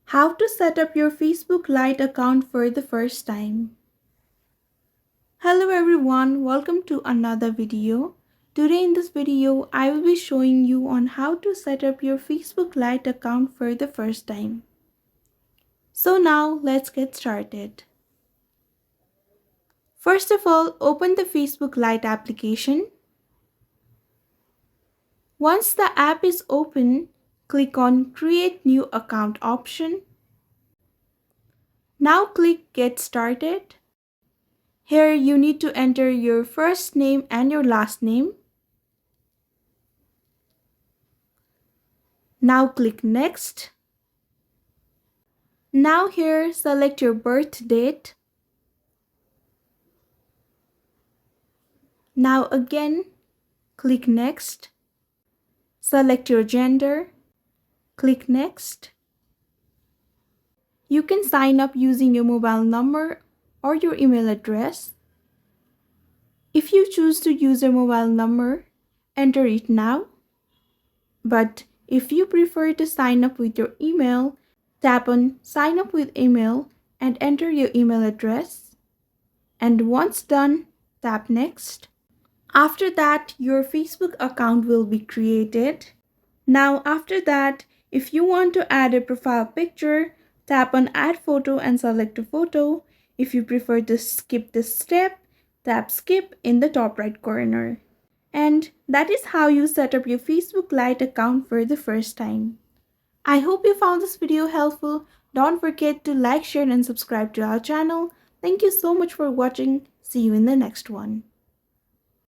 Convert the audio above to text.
How to set up your Facebook Lite account for the first time. Hello everyone, welcome to another video. Today in this video, I will be showing you on how to set up your Facebook Lite account for the first time. So now let's get started. First of all, open the Facebook Lite application. Once the app is open, click on Create New Account option. Now click Get Started. Here you need to enter your first name and your last name. Now click Next. Now here select your birth date. Now again click Next. Select your gender. Click Next. You can sign up using your mobile number or your email address. If you choose to use your mobile number, enter it now. But if you prefer to sign up with your email, tap on Sign up with email and enter your email address. And once done, tap Next. After that, your Facebook account will be created. Now after that, if you want to add a profile picture, tap on Add Photo and select a photo. If you prefer to skip this step, tap Skip in the top right corner. And that is how you set up your Facebook Lite account for the first time. I hope you found this video helpful. Don't forget to like, share and subscribe to our channel. Thank you so much for watching. See you in the next one.